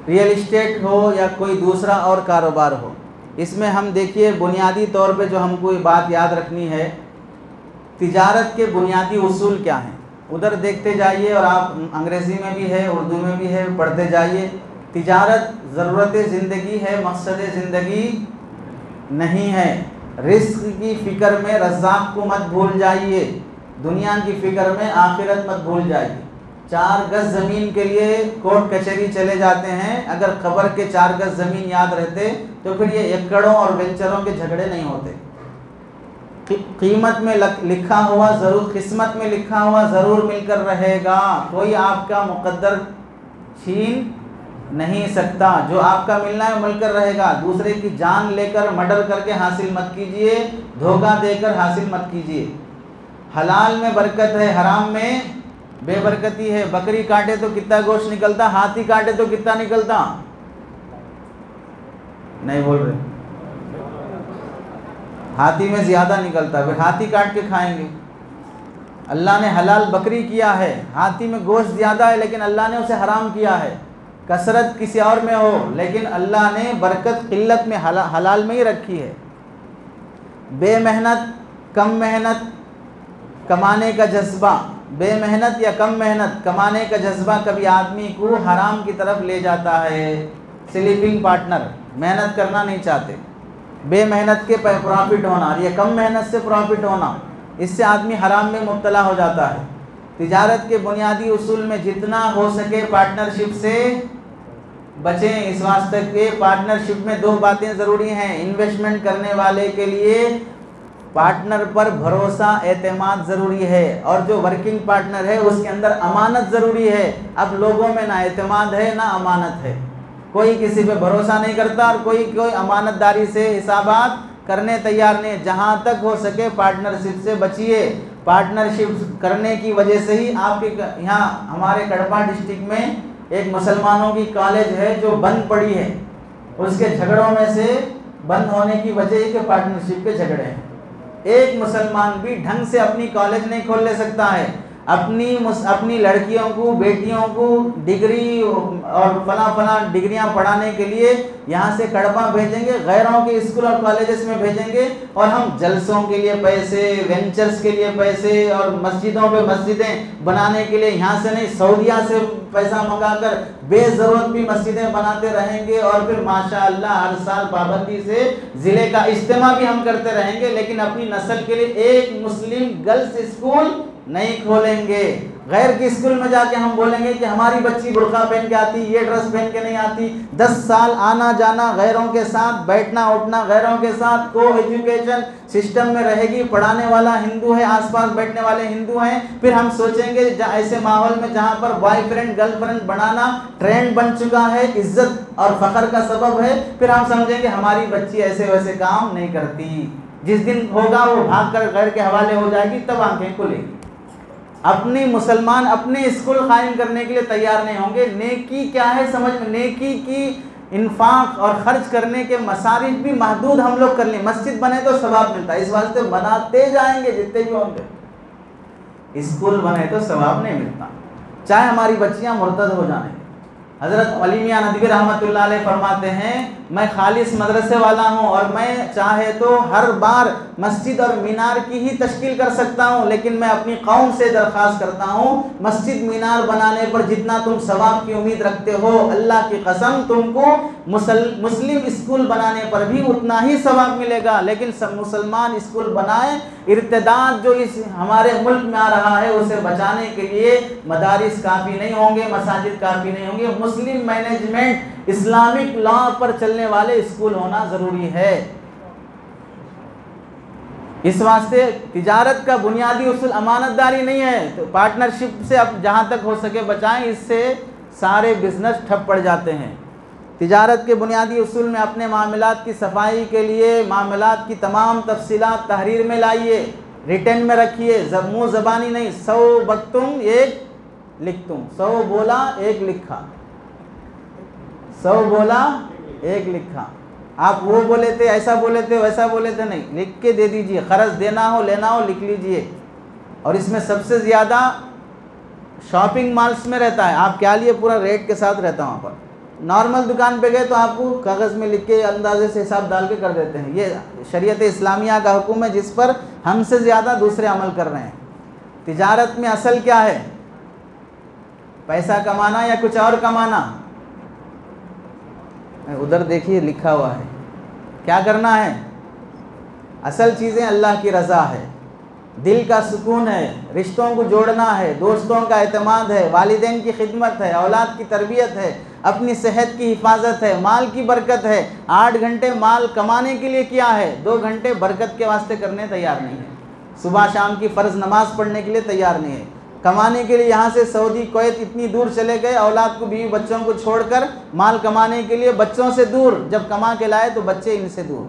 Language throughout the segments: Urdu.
ریئل اسٹیٹ ہو یا کوئی دوسرا اور کاروبار ہو، اس میں ہم دیکھیے بنیادی طور پہ جو ہم کو بات یاد رکھنی ہے، تجارت کے بنیادی اصول کیا ہیں۔ ادھر دیکھتے جائیے، اور آپ انگریزی میں بھی ہے، اردو میں بھی ہے، پڑھتے جائیے۔ تجارت ضرورت زندگی ہے، مقصد زندگی نہیں ہے۔ رزق کی فکر میں رزاق کو مت بھول جائیے، دنیا کی فکر میں آخرت مت بھول جائیے۔ 4 گز زمین کے لیے کورٹ کچہری چلے جاتے ہیں، اگر قبر کے 4 گز زمین یاد رہتے تو پھر یہ ایکڑوں اور وینچروں کے جھگڑے نہیں ہوتے۔ قیمت میں لکھا ہوا ضرور، قسمت میں لکھا ہوا ضرور مل کر رہے گا، کوئی آپ کا مقدر چھین نہیں سکتا۔ جو آپ کا ملنا ہے مل کر رہے گا۔ دوسرے کی جان لے کر مرڈر کر کے حاصل مت کیجئے، دھوکہ دے کر حاصل مت کیجئے۔ حلال میں برکت ہے، حرام میں بے برکتی ہے۔ بکری کاٹے تو کتنا گوشت نکلتا، ہاتھی کاٹے تو کتنا نکلتا؟ نہیں بول رہے، ہاتھی میں زیادہ نکلتا، پھر ہاتھی کاٹ کے کھائیں گے۔ اللہ نے حلال بکری کیا ہے، ہاتھی میں گوشت زیادہ ہے لیکن اللہ نے اسے حرام کیا ہے۔ کثرت کسی اور میں ہو لیکن اللہ نے برکت قلت میں حلال میں ہی رکھی ہے۔ بے محنت کم محنت کمانے کا جذبہ، بے محنت یا کم محنت کمانے کا جذبہ کبھی آدمی کو حرام کی طرف لے جاتا ہے۔ سلیپنگ پارٹنر، محنت کرنا نہیں چاہتے، بے محنت کے پروفٹ ہونا یا کم محنت سے پروفٹ ہونا، اس سے آدمی حرام میں مبتلا ہو جاتا ہے۔ تجارت کے بنیادی اصول میں جتنا ہو سکے پارٹنرشپ سے بچیں۔ اس واسطے کہ پارٹنرشپ میں 2 باتیں ضروری ہیں۔ انویسٹمنٹ کرنے والے کے لیے پارٹنر پر بھروسہ، اعتماد ضروری ہے، اور جو ورکنگ پارٹنر ہے اس کے اندر امانت ضروری ہے۔ اب لوگوں میں نہ اعتماد ہے نہ امانت ہے، کوئی کسی پہ بھروسہ نہیں کرتا اور کوئی امانت داری سے حسابات کرنے تیار نہیں۔ جہاں تک ہو سکے پارٹنرشپ سے بچیے۔ پارٹنرشپ کرنے کی وجہ سے ہی آپ کے یہاں ہمارے کڑپا ڈسٹرکٹ میں ایک مسلمانوں کی کالج ہے جو بند پڑی ہے، اس کے جھگڑوں میں سے بند ہونے کی وجہ یہ کہ پارٹنرشپ کے جھگڑے ہیں۔ ایک مسلمان بھی ڈھنگ سے اپنی کالج نہیں کھول لے سکتا ہے، اپنی لڑکیوں کو، بیٹیوں کو ڈگری اور فلاں ڈگریاں پڑھانے کے لیے یہاں سے کڑپا بھیجیں گے، غیروں کے اسکول اور کالجز میں بھیجیں گے، اور ہم جلسوں کے لیے پیسے، وینچرز کے لیے پیسے، اور مسجدوں پہ مسجدیں بنانے کے لیے یہاں سے نہیں سعودیہ سے پیسہ منگا کر بے ضرورت بھی مسجدیں بناتے رہیں گے، اور پھر ماشاءاللہ ہر سال پابندی سے ضلع کا اجتماع بھی ہم کرتے رہیں گے، لیکن اپنی نسل کے لیے ایک مسلم گرلز اسکول نہیں کھولیں گے۔ غیر کے اسکول میں جا کے ہم بولیں گے کہ ہماری بچی برقع پہن کے آتی، یہ ڈریس پہن کے نہیں آتی۔ 10 سال آنا جانا غیروں کے ساتھ، بیٹھنا اٹھنا غیروں کے ساتھ، کو ایجوکیشن سسٹم میں رہے گی، پڑھانے والا ہندو ہے، آس پاس بیٹھنے والے ہندو ہیں، پھر ہم سوچیں گے ایسے ماحول میں جہاں پر بوائے فرینڈ گرل فرینڈ بنانا ٹرینڈ بن چکا ہے، عزت اور فخر کا سبب ہے، پھر ہم سمجھیں کہ ہماری بچی ایسے ویسے کام نہیں کرتی۔ جس دن ہوگا وہ بھاگ کر غیر کے حوالے ہو جائے گی، تب آنکھیں کھلیں گی۔ اپنی مسلمان اپنے اسکول قائم کرنے کے لیے تیار نہیں ہوں گے۔ نیکی کیا ہے سمجھ میں، نیکی کی انفاق اور خرچ کرنے کے مصارف بھی محدود ہم لوگ کر لیں۔ مسجد بنے تو ثواب ملتا ہے، اس واسطے بناتے جائیں گے جتنے بھی ہوں گے۔ اسکول بنے تو ثواب نہیں ملتا، چاہے ہماری بچیاں مرتد ہو جائیں۔ حضرت علی میاں ندوی رحمۃ اللہ علیہ فرماتے ہیں، میں خالص مدرسے والا ہوں اور میں چاہے تو ہر بار مسجد اور مینار کی ہی تشکیل کر سکتا ہوں، لیکن میں اپنی قوم سے درخواست کرتا ہوں مسجد مینار بنانے پر جتنا تم ثواب کی امید رکھتے ہو، اللہ کی قسم تم کو مسلم اسکول بنانے پر بھی اتنا ہی ثواب ملے گا۔ لیکن سب مسلمان اسکول بنائیں، ارتداد جو اس ہمارے ملک میں آ رہا ہے اسے بچانے کے لیے مدارس کافی نہیں ہوں گے، مساجد کافی نہیں ہوں گے، مسلم مینجمنٹ اسلامک لا پر چلنے والے اسکول ہونا ضروری ہے۔ اس واسطے تجارت کا بنیادی اصول امانت داری نہیں ہے، تو پارٹنرشپ سے اب جہاں تک ہو سکے بچائیں، اس سے سارے بزنس ٹھپ پڑ جاتے ہیں۔ تجارت کے بنیادی اصول میں اپنے معاملات کی صفائی کے لیے معاملات کی تمام تفصیلات تحریر میں لائیے، ریٹن میں رکھیے، منہ زبانی نہیں۔ 100 بکتم 1 لکھتم، 100 بولا 1 لکھا، 100 بولا 1 لکھا۔ آپ وہ بولے تھے، ایسا بولے تھے، ویسا بولے تھے نہیں، لکھ کے دے دیجئے، قرض دینا ہو لینا ہو لکھ لیجئے۔ اور اس میں سب سے زیادہ شاپنگ مالز میں رہتا ہے، آپ کیا لیے پورا ریٹ کے ساتھ رہتا ہے وہاں پر۔ نارمل دکان پہ گئے تو آپ کو کاغذ میں لکھ کے اندازے سے حساب ڈال کے کر دیتے ہیں. یہ شریعت اسلامیہ کا حکم ہے جس پر ہم سے زیادہ دوسرے عمل کر رہے ہیں. تجارت میں اصل کیا ہے؟ پیسہ کمانا یا کچھ اور کمانا؟ ادھر دیکھیے لکھا ہوا ہے کیا کرنا ہے. اصل چیزیں اللہ کی رضا ہے، دل کا سکون ہے، رشتوں کو جوڑنا ہے، دوستوں کا اعتماد ہے، والدین کی خدمت ہے، اولاد کی تربیت ہے، اپنی صحت کی حفاظت ہے، مال کی برکت ہے. 8 گھنٹے مال کمانے کے لیے کیا ہے، 2 گھنٹے برکت کے واسطے کرنے تیار نہیں ہے. صبح شام کی فرض نماز پڑھنے کے لیے تیار نہیں ہے. کمانے کے لیے یہاں سے سعودی کویت اتنی دور چلے گئے، اولاد کو بیوی بچوں کو چھوڑ کر مال کمانے کے لیے بچوں سے دور. جب کما کے لائے تو بچے ان سے دور.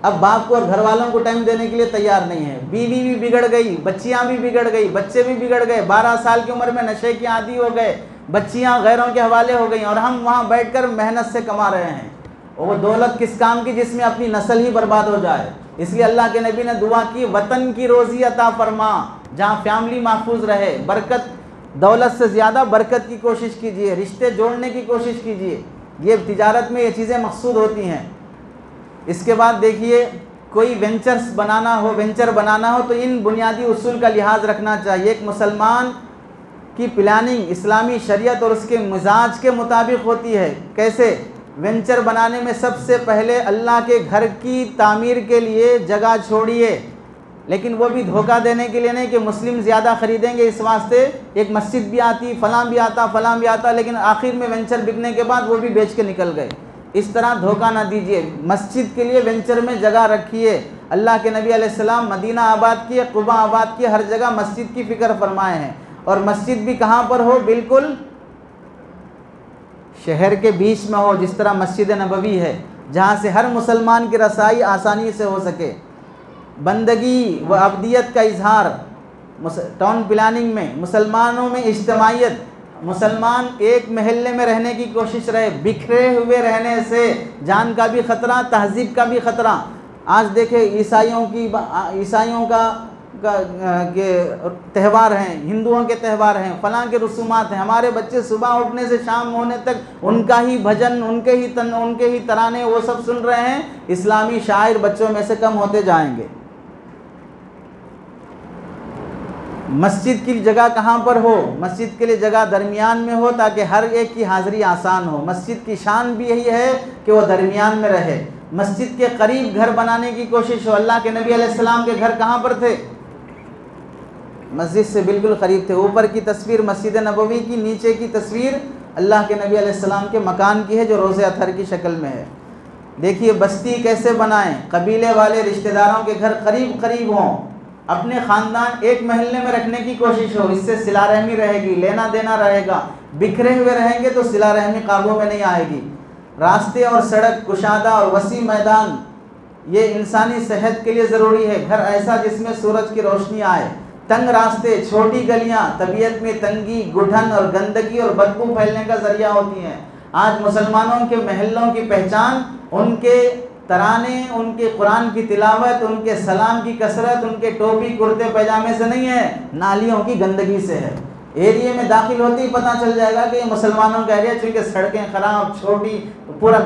اب باپ کو اور گھر والوں کو ٹائم دینے کے لیے تیار نہیں ہے. بیوی بھی بگڑ گئی، بچیاں بھی بگڑ گئی، بچے بھی بگڑ گئے. 12 سال کی عمر میں نشے کی عادی ہو گئے، بچیاں غیروں کے حوالے ہو گئیں، اور ہم وہاں بیٹھ کر محنت سے کما رہے ہیں. اور وہ دولت کس کام کی جس میں اپنی نسل ہی برباد ہو جائے. اس لیے اللہ کے نبی نے دعا کی وطن کی روزی عطا فرما، جہاں فیملی محفوظ رہے. برکت، دولت سے زیادہ برکت کی کوشش کیجئے، رشتے جوڑنے کی کوشش کیجئے. یہ تجارت میں یہ چیزیں مقصود ہوتی ہیں. اس کے بعد دیکھیے کوئی وینچر بنانا ہو تو ان بنیادی اصول کا لحاظ رکھنا چاہیے. ایک مسلمان کی پلاننگ اسلامی شریعت اور اس کے مزاج کے مطابق ہوتی ہے. کیسے؟ وینچر بنانے میں سب سے پہلے اللہ کے گھر کی تعمیر کے لیے جگہ چھوڑیے، لیکن وہ بھی دھوکہ دینے کے لیے نہیں کہ مسلم زیادہ خریدیں گے اس واسطے. ایک مسجد بھی آتی، فلاں بھی آتا، لیکن آخر میں وینچر بکنے کے بعد وہ بھی بیچ کے نکل گئے. اس طرح دھوکہ نہ دیجیے. مسجد کے لیے وینچر میں جگہ رکھیے. اللہ کے نبی علیہ السلام مدینہ آباد کیے، قباء آباد کیے، ہر جگہ مسجد کی فکر فرمائے ہیں. اور مسجد بھی کہاں پر ہو؟ بالکل شہر کے بیچ میں ہو، جس طرح مسجد نبوی ہے، جہاں سے ہر مسلمان کی رسائی آسانی سے ہو سکے. بندگی و عبدیت کا اظہار ٹاؤن پلاننگ میں، مسلمانوں میں اجتماعیت، مسلمان ایک محلے میں رہنے کی کوشش رہے. بکھرے ہوئے رہنے سے جان کا بھی خطرہ، تہذیب کا بھی خطرہ. آج دیکھیں عیسائیوں کا تہوار ہیں، ہندوؤں کے تہوار ہیں، فلاں کے رسومات ہیں. ہمارے بچے صبح اٹھنے سے شام ہونے تک ان کا ہی بھجن، ان کے ہی ترانے وہ سب سن رہے ہیں. اسلامی شاعر بچوں میں سے کم ہوتے جائیں گے. مسجد کی جگہ کہاں پر ہو؟ مسجد کے لیے جگہ درمیان میں ہو تاکہ ہر ایک کی حاضری آسان ہو. مسجد کی شان بھی یہی ہے کہ وہ درمیان میں رہے. مسجد کے قریب گھر بنانے کی کوشش ہو. اللہ کے نبی علیہ السلام کے گھر کہاں پر تھے؟ مسجد سے بالکل قریب تھے. اوپر کی تصویر مسجد نبوی کی، نیچے کی تصویر اللہ کے نبی علیہ السلام کے مکان کی ہے جو روضہ اطہر کی شکل میں ہے. دیکھیے بستی کیسے بنائیں. قبیلے والے رشتہ داروں کے گھر قریب قریب ہوں. اپنے خاندان ایک محلے میں رکھنے کی کوشش ہو. اس سے صلہ رحمی رہے گی، لینا دینا رہے گا. بکھرے ہوئے رہیں گے تو صلہ رحمی قابو میں نہیں آئے گی. راستے اور سڑک کشادہ اور وسیع میدان، یہ انسانی صحت کے لیے ضروری ہے. گھر ایسا جس میں سورج کی روشنی آئے. تنگ راستے، چھوٹی گلیاں طبیعت میں تنگی، گھٹن اور گندگی اور بدبو پھیلنے کا ذریعہ ہوتی ہیں. آج مسلمانوں کے محلوں کی پہچان ان کے ترانے، ان کے قرآن کی تلاوت، ان کے سلام کی کثرت، ان کے ٹوپی کرتے پیجامے سے نہیں ہے، نالیوں کی گندگی سے ہے. ایریے میں داخل ہوتے ہی پتہ چل جائے گا کہ یہ مسلمانوں کا ایریا، چونکہ سڑکیں خراب، چھوٹی، پورا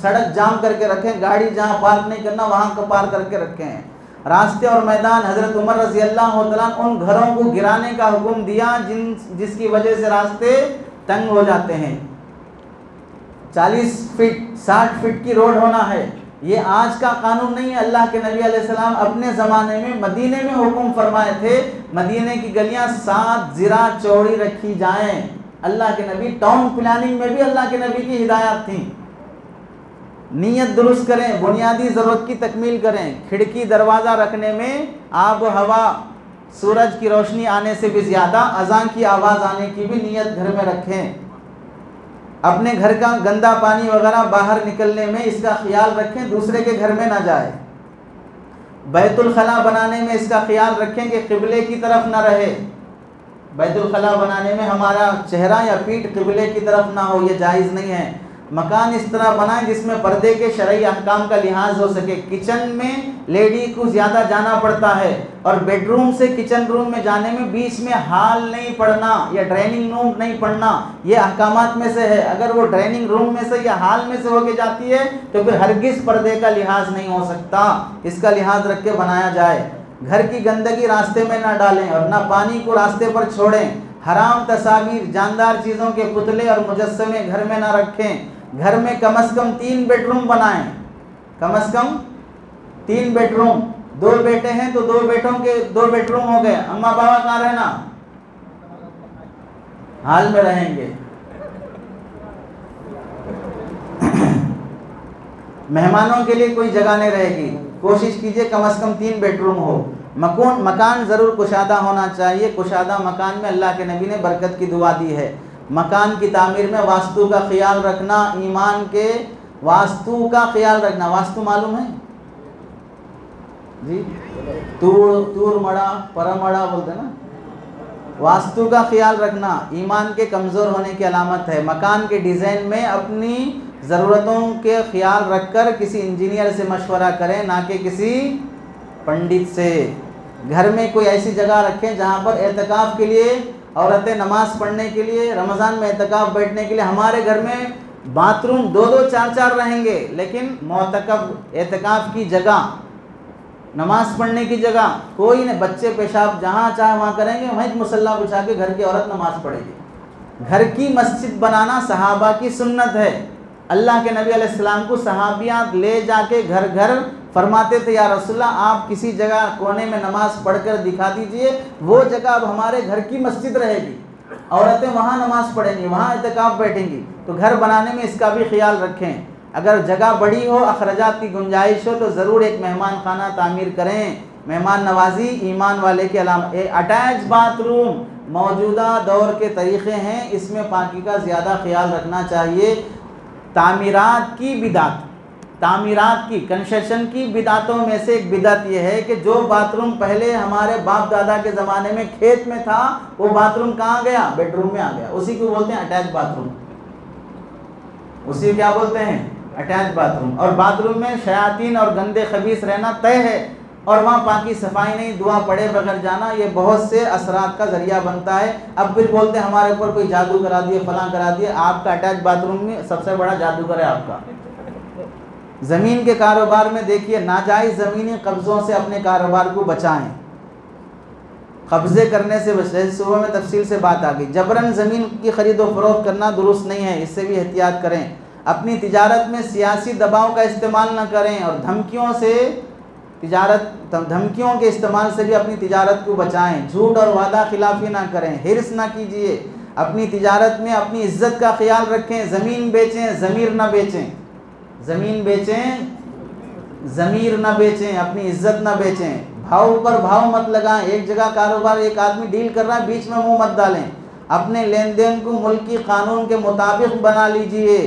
سڑک جام کر کے رکھیں، گاڑی جہاں پارک نہیں کرنا وہاں کو پارک کر کے رکھے ہیں. راستے اور میدان، حضرت عمر رضی اللہ عنہ ان گھروں کو گرانے کا حکم دیا جس کی وجہ سے راستے تنگ ہو جاتے ہیں. 40 فٹ 60 فٹ کی روڈ ہونا ہے. یہ آج کا قانون نہیں ہے. اللہ کے نبی علیہ السلام اپنے زمانے میں مدینے میں حکم فرمائے تھے مدینے کی گلیاں 7 ذراع چوڑی رکھی جائیں. اللہ کے نبی ٹاؤن پلاننگ میں بھی اللہ کے نبی کی ہدایات تھیں. نیت درست کریں، بنیادی ضرورت کی تکمیل کریں. کھڑکی دروازہ رکھنے میں آب و ہوا، سورج کی روشنی آنے سے بھی زیادہ اذان کی آواز آنے کی بھی نیت گھر میں رکھیں. اپنے گھر کا گندا پانی وغیرہ باہر نکلنے میں اس کا خیال رکھیں، دوسرے کے گھر میں نہ جائے. بیت الخلاء بنانے میں اس کا خیال رکھیں کہ قبلے کی طرف نہ رہے. بیت الخلاء بنانے میں ہمارا چہرہ یا پیٹھ قبلے کی طرف نہ ہو، یہ جائز نہیں ہے. مکان اس طرح بنائیں جس میں پردے کے شرعی احکام کا لحاظ ہو سکے. کچن میں لیڈی کو زیادہ جانا پڑتا ہے اور بیڈ روم سے کچن روم میں جانے میں بیچ میں ہال نہیں پڑنا یا ڈرائننگ روم نہیں پڑنا, یہ احکامات میں سے ہے. اگر وہ ڈرائننگ روم میں سے یا ہال میں سے ہو کے جاتی ہے تو پھر ہرگز پردے کا لحاظ نہیں ہو سکتا. اس کا لحاظ رکھ کے بنایا جائے. گھر کی گندگی راستے میں نہ ڈالیں اور نہ پانی کو راستے پر چھوڑیں. حرام تصاویر, جاندار چیزوں کے پتلے اور مجسمے گھر میں نہ رکھیں. گھر میں کم از کم 3 بیڈ روم بنائیں, کم از کم 3 بیڈ روم. 2 بیٹے ہیں تو 2 بیٹوں کے 2 بیڈ روم ہو گئے. اماں بابا کہاں رہنا؟ حال میں رہیں گے. مہمانوں کے لیے کوئی جگہ نہیں رہے گی. کوشش کیجئے کم از کم 3 بیڈ روم ہو. مکان ضرور کشادہ ہونا چاہیے. کشادہ مکان میں اللہ کے نبی نے برکت کی دعا دی ہے. مکان کی تعمیر میں واسطو کا خیال رکھنا, ایمان کے واسطو کا خیال رکھنا. واسطو معلوم ہے جی؟ تور مڑا پرمڑا بولتے ہیں نا. واسطو کا خیال رکھنا ایمان کے کمزور ہونے کی علامت ہے. مکان کے ڈیزائن میں اپنی ضرورتوں کے خیال رکھ کر کسی انجینئر سے مشورہ کریں, نہ کہ کسی پنڈت سے. گھر میں کوئی ایسی جگہ رکھیں جہاں پر اعتکاف کے لیے عورتیں نماز پڑھنے کے لیے, رمضان میں اعتکاف بیٹھنے کے لیے. ہمارے گھر میں باتھ روم 2-2 4-4 رہیں گے, لیکن معتکف اعتکاف کی جگہ, نماز پڑھنے کی جگہ کوئی نہیں. بچے پیشاب جہاں چاہے وہاں کریں گے, وہیں مصلی بچھا کے گھر کی عورت نماز پڑھے گی. گھر کی مسجد بنانا صحابہ کی سنت ہے. اللہ کے نبی علیہ السلام کو صحابیات لے جا کے گھر گھر فرماتے تھے, یا رسول اللہ آپ کسی جگہ کونے میں نماز پڑھ کر دکھا دیجئے, وہ جگہ اب ہمارے گھر کی مسجد رہے گی. عورتیں وہاں نماز پڑھیں گی, وہاں اعتکاف بیٹھیں گی. تو گھر بنانے میں اس کا بھی خیال رکھیں. اگر جگہ بڑی ہو, اخراجات کی گنجائش ہو, تو ضرور ایک مہمان خانہ تعمیر کریں. مہمان نوازی ایمان والے کے علامت. اٹیچ باتھ روم موجودہ دور کے طریقے ہیں, اس میں پاکی کا زیادہ خیال رکھنا چاہیے. تعمیرات کی بدعت, تعمیرات کی کنسٹرکشن کی بدعتوں میں سے ایک بدعت یہ ہے کہ جو باتھ روم پہلے ہمارے باپ دادا کے زمانے میں کھیت میں تھا, وہ باتھ روم کہاں گیا؟ بیڈ روم میں آ گیا. اسی کو بولتے ہیں اٹیچ باتھ روم. اسی کیا بولتے ہیں؟ Attach bath room. اور باتھ روم میں شیاطین اور گندے خبیث رہنا طے ہے, اور وہاں پاکی صفائی نہیں, دعا پڑے بغیر جانا, یہ بہت سے اثرات کا ذریعہ بنتا ہے. اب پھر بولتے ہیں ہمارے اوپر کوئی جادو کرا دیے, فلاں کرا دیے. آپ کا اٹیچ باتھ روم میں سب سے بڑا جادوگر ہے آپ کا. زمین کے کاروبار میں دیکھیے, ناجائز زمینی قبضوں سے اپنے کاروبار کو بچائیں. قبضے کرنے سے بچیں. صبح میں تفصیل سے بات آ گئی. جبراً زمین کی خرید و فروخت کرنا درست نہیں ہے, اس سے بھی احتیاط کریں. اپنی تجارت میں سیاسی دباؤ کا استعمال نہ کریں, اور دھمکیوں کے استعمال سے بھی اپنی تجارت کو بچائیں. جھوٹ اور وعدہ خلافی نہ کریں, حرص نہ کیجیے. اپنی تجارت میں اپنی عزت کا خیال رکھیں. زمین بیچیں, ضمیر نہ بیچیں. زمین بیچیں, ضمیر نہ بیچیں, اپنی عزت نہ بیچیں. بھاؤ پر بھاؤ مت لگائیں. ایک جگہ کاروبار ایک آدمی ڈیل کر رہا ہے, بیچ میں منہ مت ڈالیں. اپنے لین دین کو ملکی قانون کے مطابق بنا لیجئے.